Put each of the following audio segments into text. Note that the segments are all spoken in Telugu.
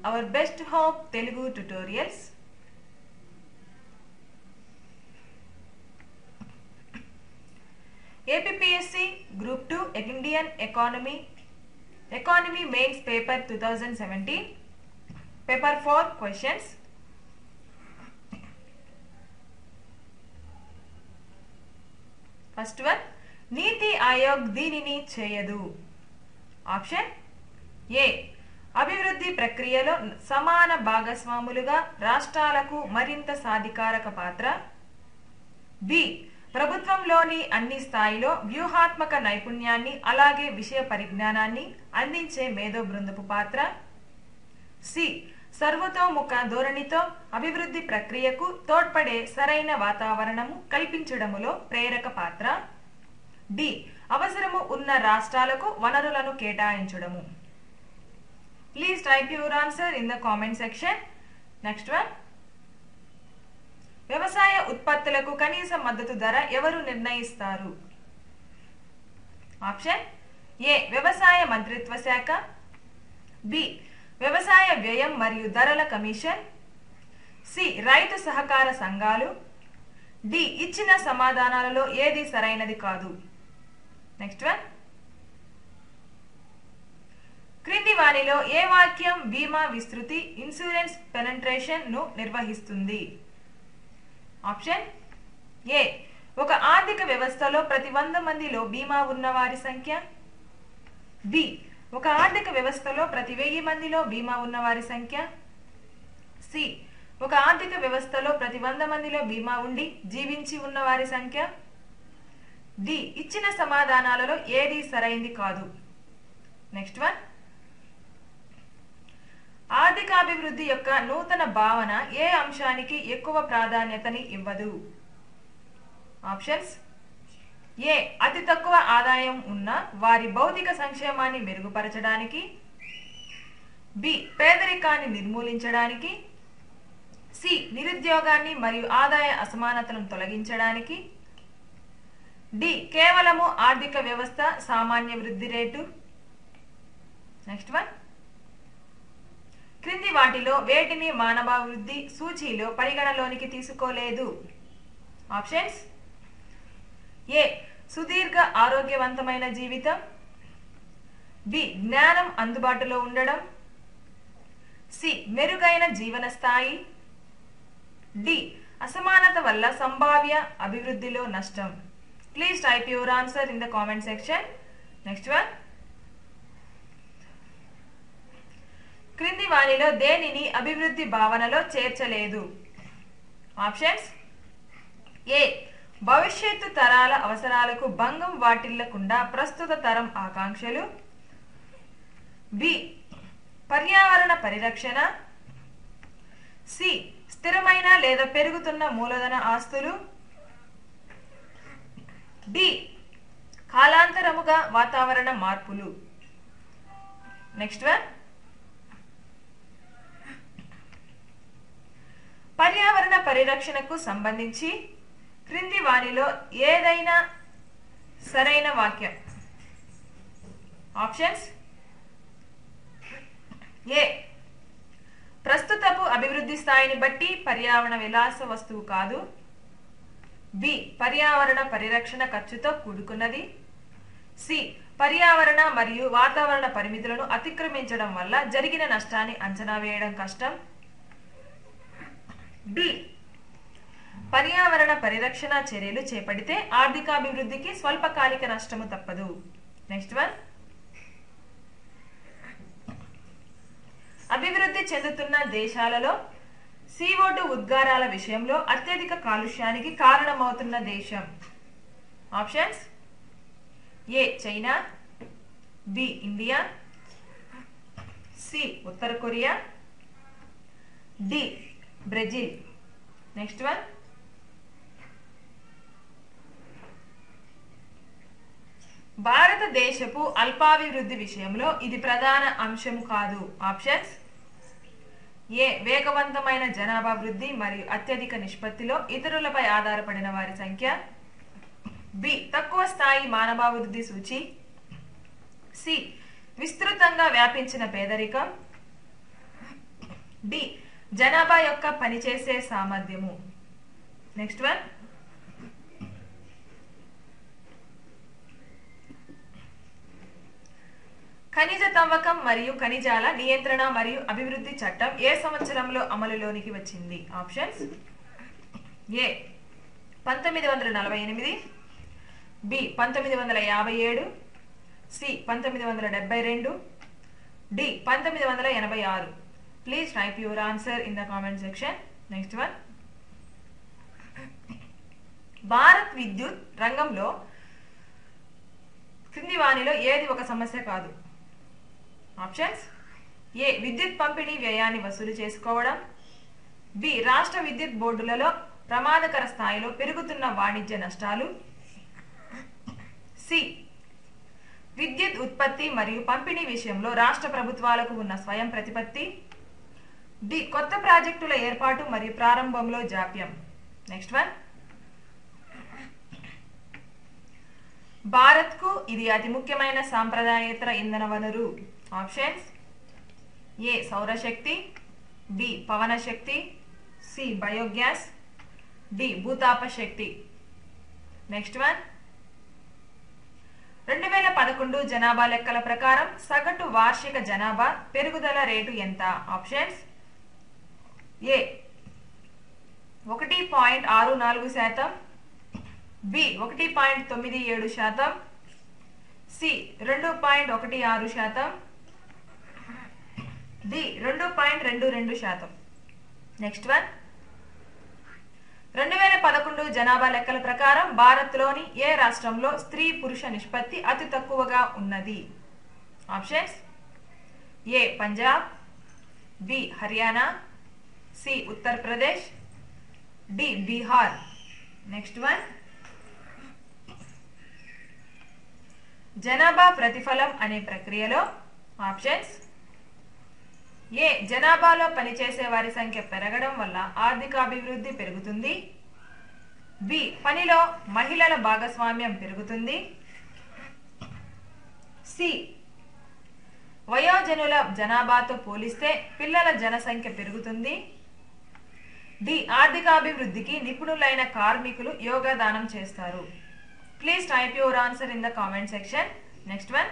our Best Hope Telugu tutorials. APPSC Group 2 Indian Economy Mains Paper 2017 Paper 4 questions. First one, Niti Aayog దీనిని చేయదు. ఆప్షన్ ఏ, అభివృద్ధి ప్రక్రియలో సమాన భాగస్వాములుగా రాష్ట్రాలకు మరింత సాధికారక పాత్ర. బి, ప్రభుత్వంలోని అన్ని స్థాయిలో వ్యూహాత్మక నైపుణ్యాన్ని అలాగే విషయ పరిజ్ఞానాన్ని అందించే మేధో బృందపు పాత్ర. సి, సర్వతోముఖ ధోరణితో అభివృద్ధి ప్రక్రియకు తోడ్పడే సరైన వాతావరణము కల్పించడములో ప్రేరక పాత్ర. డి, అవసరము ఉన్న రాష్ట్రాలకు వనరులను కేటాయించడము. Please type your answer in the comment section. Next one, వ్యవసాయ ఉత్పత్తులకు కనీస మద్దతు ధర ఎవరు నిర్ణయిస్తారు? ఆప్షన్ ఏ, వ్యవసాయ మంత్రిత్వ శాఖ. బి, వ్యవసాయ వ్యయం మరియు ధరల కమిషన్. సి, రైతు సహకార సంఘాలు. డి, ఇచ్చిన సమాధానాలలో ఏది సరైనది కాదు. నెక్స్ట్ వన్, క్రింది వానిలో ఏ వాక్యం బీమా విస్తృతి ఇన్సూరెన్స్ పెనెట్రేషన్ ను నిర్వహిస్తుంది? ఆప్షన్ ఏ, ఒక ఆర్థిక వ్యవస్థలో ప్రతి 100 మందిలో బీమా ఉన్న వారి సంఖ్య. బి, ఒక ఆర్థిక వ్యవస్థలో ప్రతి 1000 మందిలో బీమా ఉన్న వారి సంఖ్య. సి, ఒక ఆర్థిక వ్యవస్థలో ప్రతి 100 మందిలో బీమా ఉండి జీవించి ఉన్న వారి సంఖ్య. డి, ఇచ్చిన సమాధానాలలో ఏది సరైంది కాదు. నెక్స్ట్ వన్, ఆర్థికాభివృద్ధి యొక్క నూతన భావన ఏ అంశానికి ఎక్కువ ప్రాధాన్యతని ఇవ్వదు? ఆప్షన్స్ ఏ, అతి తక్కువ ఆదాయం ఉన్న వారి భౌతిక సంక్షేమాన్ని మెరుగుపరచడానికి. బి, పేదరికాన్ని నిర్మూలించడానికి. సి, నిరుద్యోగాన్ని మరియు ఆదాయ అసమానతలను తొలగించడానికి. డి, కేవలము ఆర్థిక వ్యవస్థ సామాన్య వృద్ధి రేటు. నెక్స్ట్ వన్, క్రింది వాటిలో వేటిని మానవాభివృద్ధి సూచీలో పరిగణలోనికి తీసుకోలేదు? ఆప్షన్స్ ఏ, సుదీర్ఘ ఆరోగ్యవంతమైన జీవితం. బి, జ్ఞానం అందుబాటులో ఉండడం. సి, మెరుగైన జీవన స్థాయి. డి, అసమానత వల్ల సంభావ్య అభివృద్ధిలో నష్టం. Please type your answer in the comment section. Next one, క్రింది వానిలో దేనిని అభివృద్ధి భావనలో చేర్చలేదు? ఆప్షన్స్ ఏ, భవిష్యత్తు తరాల అవసరాలకు భంగం వాటిల్లకుండా ప్రస్తుత తరం ఆకాంక్షలు. బి, పర్యావరణ పరిరక్షణ. సి, స్థిరమైన లేదా పెరుగుతున్న మూలధన ఆస్తులు. డి, కాలాంతరముగా వాతావరణ మార్పులు. నెక్స్ట్ వన్, పర్యావరణ పరిరక్షణకు సంబంధించి క్రింది వానిలో ఏదైనా సరైన వాక్యం? ఆప్షన్స్ ఏ, ప్రస్తుతపు అభివృద్ధి స్థాయిని బట్టి పర్యావరణ విలాస వస్తువు కాదు. బి, పర్యావరణ పరిరక్షణ ఖర్చుతో కూడుకున్నది. సి, పర్యావరణ మరియు వాతావరణ పరిమితులను అతిక్రమించడం వల్ల జరిగిన నష్టాన్ని అంచనా వేయడం కష్టం. డి, పర్యావరణ పరిరక్షణ చర్యలు చేపడితే ఆర్థికాభివృద్ధికి స్వల్పకాలిక నష్టము తప్పదు. నెక్స్ట్ వన్, అభివృద్ధి చెందుతున్న దేశాలలో CO2 ఉద్గారాల విషయంలో అత్యధిక కాలుష్యానికి కారణమవుతున్న దేశం? Options A, China. B, India. C, ఉత్తర కొరియా. D, Brazil. నెక్స్ట్ వన్, భారతదేశపు అల్పాభివృద్ధి విషయంలో ఇది ప్రధాన అంశము కాదు. ఆప్షన్స్ ఏ, వేగవంతమైన జనాభా వృద్ధి మరియు అత్యధిక నిష్పత్తిలో ఇతరులపై ఆధారపడిన వారి సంఖ్య. బి, తక్కువ స్థాయి మానవాభివృద్ధి సూచి. సి, విస్తృతంగా వ్యాపించిన పేదరికం. డి జనాభా యొక్క పనిచేసే సామర్థ్యము. నెక్స్ట్ వన్, ఖనిజ తవ్వకం మరియు ఖనిజాల నియంత్రణ మరియు అభివృద్ధి చట్టం ఏ సంవత్సరంలో అమలులోనికి వచ్చింది? Options: A 1948, B 1957, C 1972, D 1986. Please type your answer in the comment section. Next one, Bharat విద్యుత్ రంగంలో క్రింది వానిలో ఏది ఒక సమస్య కాదు? ఆప్షన్స్: ఏ విద్యుత్ పంపిణీ వ్యయాన్ని వసూలు చేసుకోవడం, బి రాష్ట్ర విద్యుత్ బోర్డులలో ప్రమాదకర స్థాయిలో పెరుగుతున్న వాణిజ్య నష్టాలు, సి విద్యుత్ ఉత్పత్తి మరియు పంపిణీ విషయంలో రాష్ట్ర ప్రభుత్వాలకు ఉన్న స్వయం ప్రతిపత్తి, డి కొత్త ప్రాజెక్టుల ఏర్పాటు మరియు ప్రారంభంలో జాప్యం. నెక్స్ట్ వన్, భారత్కు ఇది అతి ముఖ్యమైన సాంప్రదాయేతర ఇంధన వనరు. ఆప్షన్స్: ఏ సౌరశక్తి, బి పవన శక్తి, సి బయోగ్యాస్, డి భూతాప శక్తి. నెక్స్ట్ వన్, 2011 జనాభా లెక్కల ప్రకారం సగటు వార్షిక జనాభా పెరుగుదల రేటు ఎంత? Options: A 1.64%, B 1.97%, C 2.16%, D 2.22%. Next one, 2011 జనాభా లెక్కల ప్రకారం భారత్లోని ఏ రాష్ట్రంలో స్త్రీ పురుష నిష్పత్తి అతి తక్కువగా ఉన్నది? Options: A Punjab, B Haryana, C Uttar Pradesh, D Bihar. Next one, జనాభా ప్రతిఫలం అనే ప్రక్రియలో ఆప్షన్స్: ఏ జనాభాలో పనిచేసే వారి సంఖ్య పెరగడం వల్ల ఆర్థిక అభివృద్ధి పెరుగుతుంది, బి పనిలో మహిళల భాగస్వామ్యం పెరుగుతుంది, సి వయోజనుల జనాభాతో పోలిస్తే పిల్లల జనసంఖ్య పెరుగుతుంది, డి ఆర్థికాభివృద్ధికి నిపుణులైన కార్మికులు యోగదానం చేస్తారు. Please type your answer in the comment section. Next one,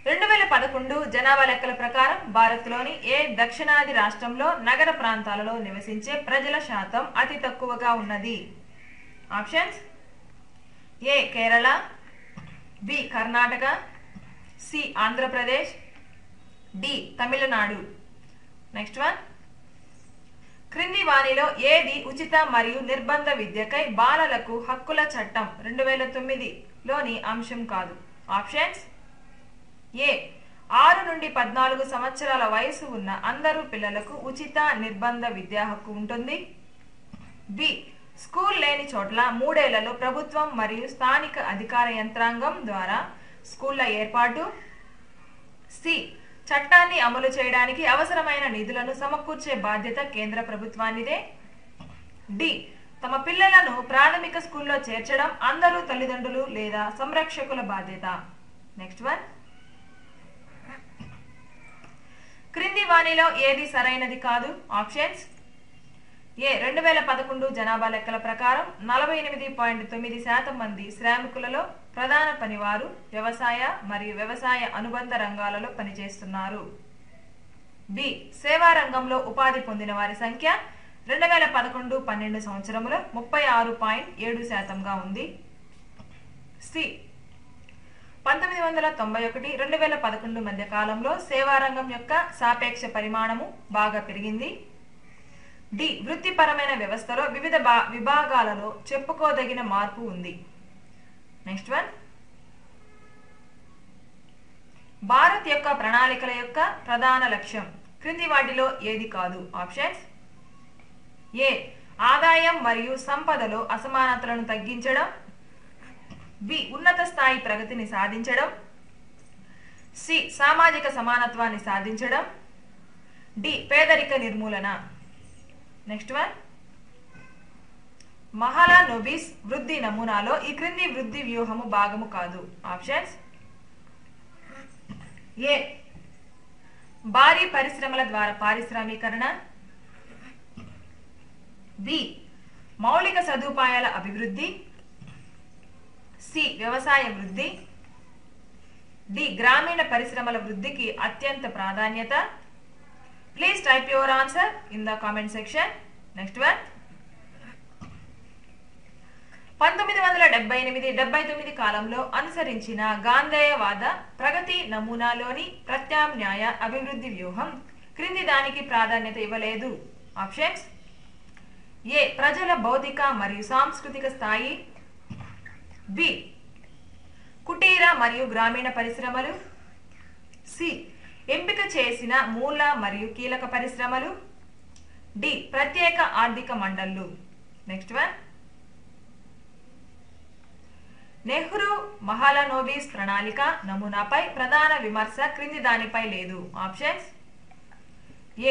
2011 జనాభా లెక్కల ప్రకారం భారత్లోని ఏ దక్షిణాది రాష్ట్రంలో నగర ప్రాంతాలలో నివసించే ప్రజల శాతం అతి తక్కువగా ఉన్నది? Options: A Kerala, B Karnataka, C Andhra Pradesh, D Tamil Nadu. Next one, క్రింది వానిలో ఏది ఉచిత మరియు నిర్బంధ విద్యకై బాలలకు హక్కుల చట్టం 2009లోని అంశం కాదు? ఆప్షన్స్: ఏ 6 నుండి 14 సంవత్సరాల వయసు ఉన్న అందరూ పిల్లలకు ఉచిత నిర్బంధ విద్యా హక్కు ఉంటుంది, బి స్కూల్ లేని చోట్ల 3 ఏళ్లలో ప్రభుత్వం మరియు స్థానిక అధికార యంత్రాంగం ద్వారా స్కూళ్ల ఏర్పాటు, సి చట్టాన్ని అమలు చేయడానికి అవసరమైన నిధులను సమకూర్చే బాధ్యత కేంద్ర ప్రభుత్వానిదే, డి తమ పిల్లలను ప్రాథమిక స్కూల్లో చేర్చడం అందరూ తల్లిదండ్రులు లేదా సంరక్షకుల బాధ్యత. నెక్స్ట్ వన్, క్రింది వానిలో ఏది సరైనది కాదు? ఆప్షన్స్: ఏ 2011 జనాభా లెక్కల ప్రకారం 48.9% మంది శ్రామికులలో ప్రధాన పనివారు వ్యవసాయ మరియు వ్యవసాయ అనుబంధ రంగాలలో పనిచేస్తున్నారు, బి సేవా రంగంలో ఉపాధి పొందిన వారి సంఖ్య 2011-12 సంవత్సరంలో 36.7%గా ఉంది, సి 1991-2011 మధ్య కాలంలో సేవారంగం యొక్క సాపేక్ష పరిమాణము బాగా పెరిగింది, డి వృత్తిపరమైన వ్యవస్థలో వివిధ విభాగాలలో చెప్పుకోదగిన మార్పు ఉంది. నెక్స్ట్ వన్, భారత్ యొక్క ప్రణాళికల యొక్క ప్రధాన లక్ష్యం క్రింది వాటిలో ఏది కాదు? ఆప్షన్స్: ఏ ఆదాయం మరియు సంపదలో అసమానతలను తగ్గించడం, బి ఉన్నత స్థాయి ప్రగతిని సాధించడం, సి సామాజిక సమానత్వాన్ని సాధించడం, డి పేదరిక నిర్మూలన. నెక్స్ట్ వన్, మహాలనోబిస్ వృద్ధి నమూనాలో ఈ క్రింది వృద్ధి వ్యూహము భాగము కాదు? ఆప్షన్స్: ఏ భారీ పరిశ్రమల ద్వారా పారిశ్రామీకరణ, బి మౌలిక సదుపాయాల అభివృద్ధి, సి వ్యవసాయ వృద్ధి, డి గ్రామీణ పరిశ్రమల వృద్ధికి అత్యంత ప్రాధాన్యత. Please type your answer in the comment section. Next one, 1978-79 కాలంలో అనుసరించిన గాంధేయవాద ప్రగతి నమూనాలోని ప్రత్యామ్నాయ అభివృద్ధి వ్యూహం క్రింది దానికి ప్రాధాన్యత ఇవ్వలేదు. ఆప్షన్స్: ఏ ప్రజల భౌతిక మరియు సాంస్కృతిక స్థాయి, బి కుటీర మరియు గ్రామీణ పరిశ్రమలు, సి ఎంపిక చేసిన మూల మరియు కీలక పరిశ్రమలు, డి ప్రత్యేక ఆర్థిక మండళ్లు. నెక్స్ట్ వన్, నెహ్రూ మహాలనోబిస్ ప్రణాళిక నమూనాపై ప్రధాన విమర్శ క్రింది దానిపై లేదు. ఆప్షన్స్: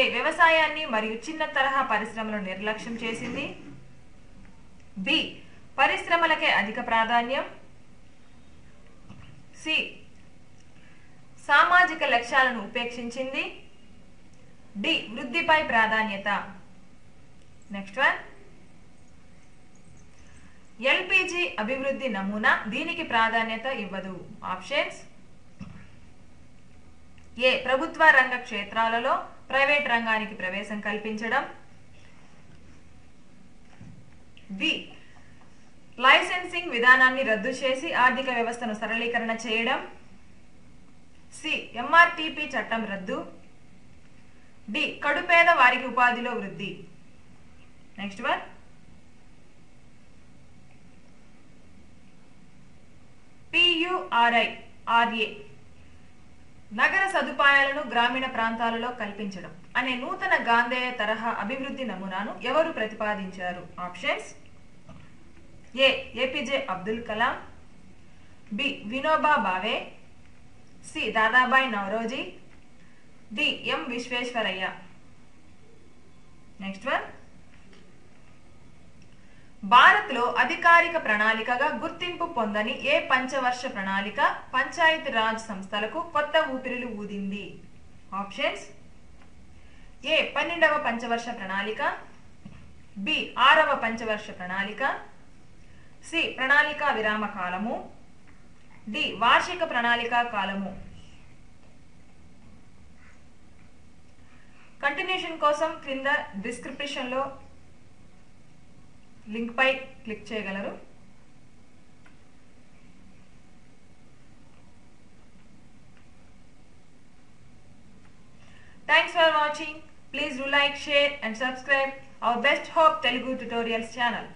ఏ వ్యవసాయాన్ని మరియు చిన్న తరహా పరిశ్రమలను నిర్లక్ష్యం చేసింది, బి పరిశ్రమలకే అధిక ప్రాధాన్యం, సి సామాజిక లక్ష్యాలను ఉపేక్షించింది, డి వృద్ధిపై ప్రాధాన్యత. నెక్స్ట్ వన్, ఎల్పిజి అభివృద్ధి నమూనా దీనికి ప్రాధాన్యత ఇవ్వదు. ఆప్షన్స్: ఏ ప్రభుత్వ రంగ క్షేత్రాలలో ప్రైవేట్ రంగానికి ప్రవేశం కల్పించడం, బి లైసెన్సింగ్ విధానాన్ని రద్దు చేసి ఆర్థిక వ్యవస్థను సరళీకరణ చేయడం, సి ఎంఆర్టీపీ చట్టం రద్దు, డి కడుపేద వారికి ఉపాధిలో వృద్ధి. నెక్స్ట్ వన్, PURI నగర సదుపాయాలను గ్రామీణ ప్రాంతాలలో కల్పించడం అనే నూతన గాంధేయ తరహా అభివృద్ధి నమూనాను ఎవరు ప్రతిపాదించారు? Options: A APJ Abdul Kalam, B Vinoba Bhave, C Dadabhai Naoroji, D M Visvesvaraya. Next one, భారత్లో అధికారిక ప్రణాళికగా గుర్తింపు పొందని ఏ పంచవర్ష ప్రణాళిక పంచాయతీ రాజ్ సంస్థలకు కొత్త ఊపిరిలు ఊదింది? ఆప్షన్స్: ఏ 12వ పంచవర్ష ప్రణాళిక, బి 6వ పంచవర్ష ప్రణాళిక, సి ప్రణాళిక విరామ కాలము, డి వార్షిక ప్రణాళిక కాలము. కంటిన్యూషన్ కోసం క్రింద డిస్క్రిప్షన్ లో లింక్ పై క్లిక్ చేయగలరు. Thanks for watching. Please do like, share and subscribe our Best Hope Telugu Tutorials channel.